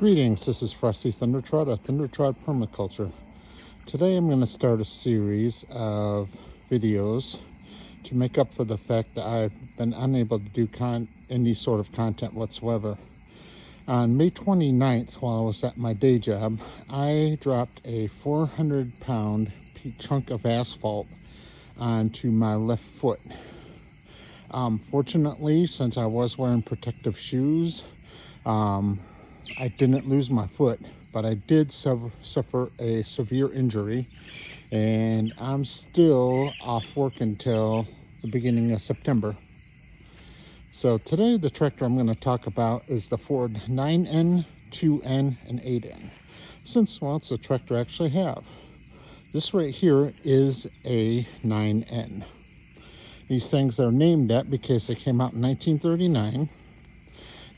Greetings, this is Frosty Thundertrot of Thundertrot Permaculture. Today I'm going to start a series of videos to make up for the fact that I've been unable to do any sort of content whatsoever. On May 29th, while I was at my day job, I dropped a 400-pound chunk of asphalt onto my left foot. Fortunately, since I was wearing protective shoes, I didn't lose my foot, but I did suffer a severe injury, and I'm still off work until the beginning of September. So today the tractor I'm going to talk about is the Ford 9N, 2N, and 8N. Since, well, it's a tractor I actually have. This right here is a 9N. These things are named that because they came out in 1939.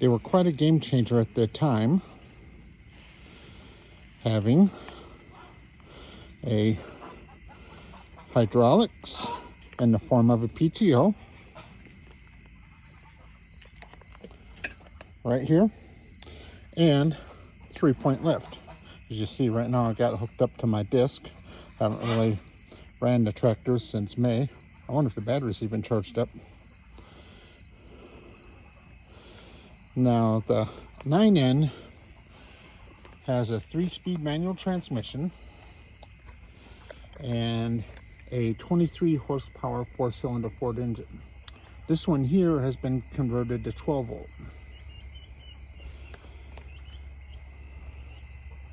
They were quite a game changer at the time, having a hydraulics in the form of a PTO right here and 3-point lift. As you see right now, I got it hooked up to my disc. Haven't really ran the tractor since May. I wonder if the battery's even charged up. Now the 9N has a 3-speed manual transmission and a 23 horsepower 4-cylinder Ford engine. This one here has been converted to 12 volt.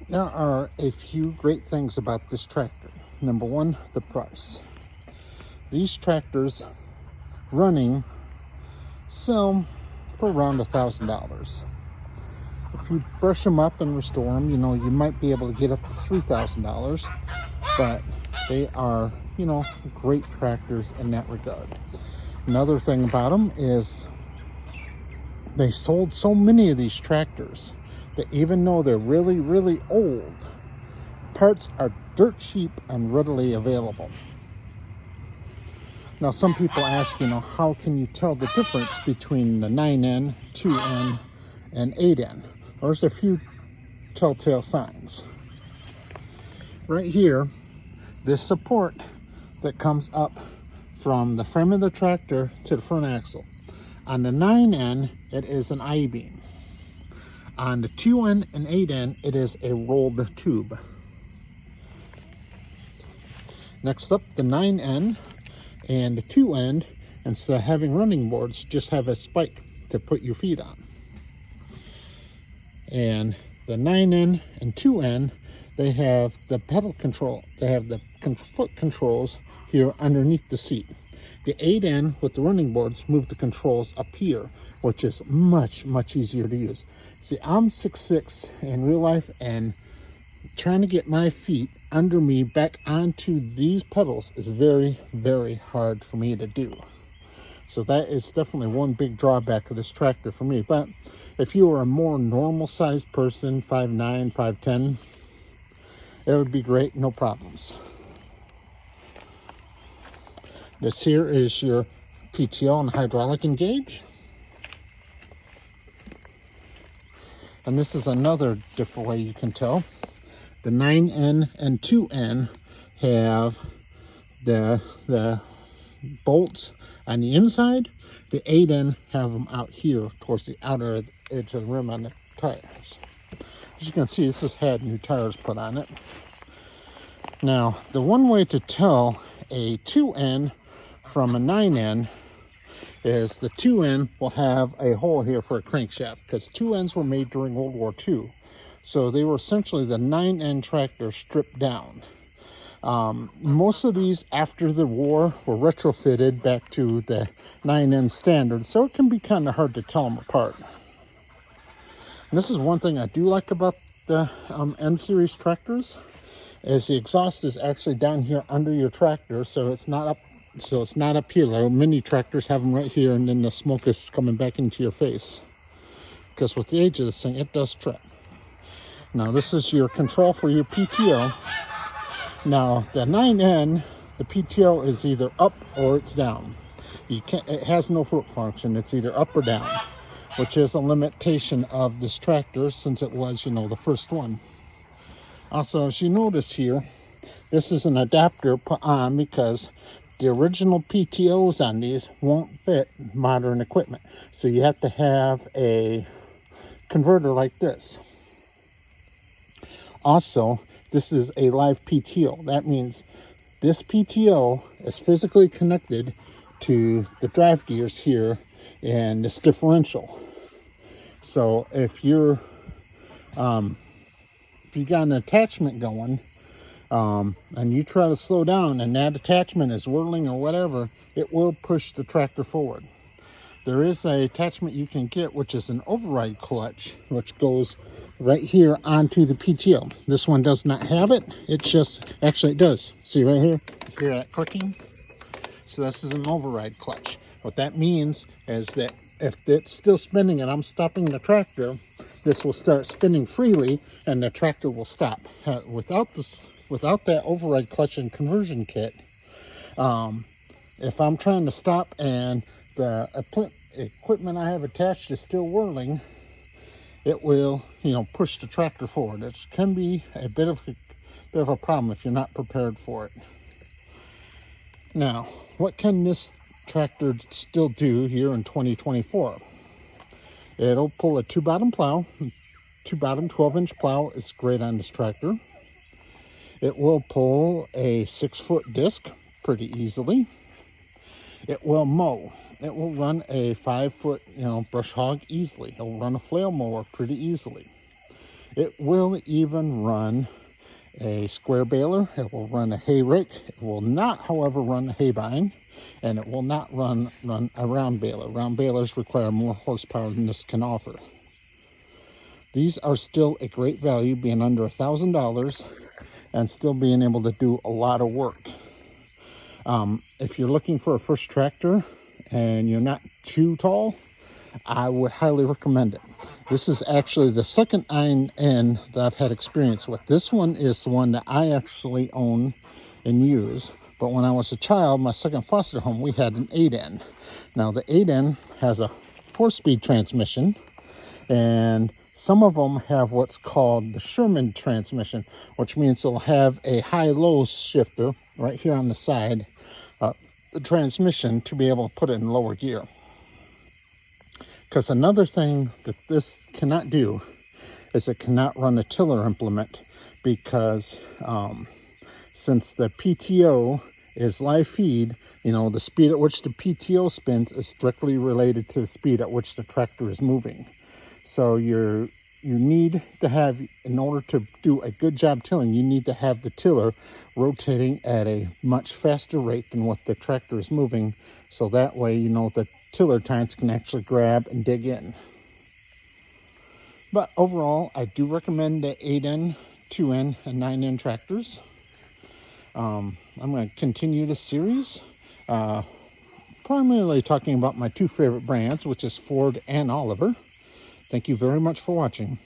There are a few great things about this tractor. Number one, the price. These tractors running sell for around $1,000. If you brush them up and restore them, you might be able to get up to $3,000, but they are, great tractors in that regard. Another thing about them is they sold so many of these tractors that even though they're really, really old, parts are dirt cheap and readily available. Now, some people ask, how can you tell the difference between the 9N, 2N, and 8N? There's a few telltale signs. Right here, this support that comes up from the frame of the tractor to the front axle. On the 9N, it is an I-beam. On the 2N and 8N, it is a rolled tube. Next up, the 9N and the 2N, instead of having running boards, just have a spike to put your feet on. And the 9N and 2N, they have the pedal control. They have the foot controls here underneath the seat. The 8N with the running boards move the controls up here, which is much, much easier to use. See, I'm 6'6" in real life, and trying to get my feet under me back onto these pedals is very, very hard for me to do. So that is definitely one big drawback of this tractor for me. But if you are a more normal sized person, 5'9", 5'10", it would be great, no problems. This here is your PTO and hydraulic engage. And this is another different way you can tell. The 9N and 2N have the bolts on the inside. The 8N have them out here towards the outer edge of the rim on the tires. As you can see, this has had new tires put on it. Now, the one way to tell a 2N from a 9N is the 2N will have a hole here for a crankshaft, because 2Ns were made during World War II. So they were essentially the 9N tractor stripped down. Most of these after the war were retrofitted back to the 9N standard, so it can be kind of hard to tell them apart. And this is one thing I do like about the N-Series tractors, is the exhaust is actually down here under your tractor, so it's not up. So it's not up here. Like many tractors have them right here, and then the smoke is coming back into your face. Because with the age of this thing, it does trip. Now this is your control for your PTO. Now the 9N, the PTO is either up or it's down. It has no foot function. It's either up or down. which is a limitation of this tractor since it was, you know, the first one. Also, as you notice here, this is an adapter put on because the original PTOs on these won't fit modern equipment. So you have to have a converter like this. Also, this is a live PTO. That means this PTO is physically connected to the drive gears here and this differential. So if you got an attachment going and you try to slow down and that attachment is whirling or whatever, it will push the tractor forward. There is an attachment you can get, which is an override clutch, which goes right here onto the PTO. This one does not have it. It just, actually it does. See right here? You hear that clicking? So this is an override clutch. What that means is that if it's still spinning and I'm stopping the tractor, this will start spinning freely and the tractor will stop. Without that override clutch and conversion kit, if I'm trying to stop and the equipment I have attached is still whirling, it will, you know, push the tractor forward. It can be a bit of a problem if you're not prepared for it. Now, what can this tractor still do here in 2024? It'll pull a 2-bottom plow. 2-bottom 12-inch plow is great on this tractor. It will pull a 6-foot disc pretty easily. It will mow. It will run a 5-foot, you know, brush hog easily. It will run a flail mower pretty easily. It will even run a square baler. It will run a hay rake. It will not, however, run a hay bine, and it will not run a round baler. Round balers require more horsepower than this can offer. These are still a great value, being under $1,000 and still being able to do a lot of work. If you're looking for a first tractor and you're not too tall, I would highly recommend it. This is actually the second 9N that I've had experience with. This one is the one that I actually own and use. But when I was a child, my second foster home, we had an 8N. Now the 8N has a 4-speed transmission, and some of them have what's called the Sherman transmission, which means they'll have a high-low shifter right here on the side, the transmission, to be able to put it in lower gear. Because another thing that this cannot do is it cannot run a tiller implement, because since the PTO is live feed, you know, the speed at which the PTO spins is directly related to the speed at which the tractor is moving. So you need to have, in order to do a good job tilling, you need to have the tiller rotating at a much faster rate than what the tractor is moving. So that way, you know, the tiller tines can actually grab and dig in. But overall, I do recommend the 8N, 2N, and 9N tractors. I'm going to continue this series, primarily talking about my two favorite brands, which is Ford and Oliver. Thank you very much for watching.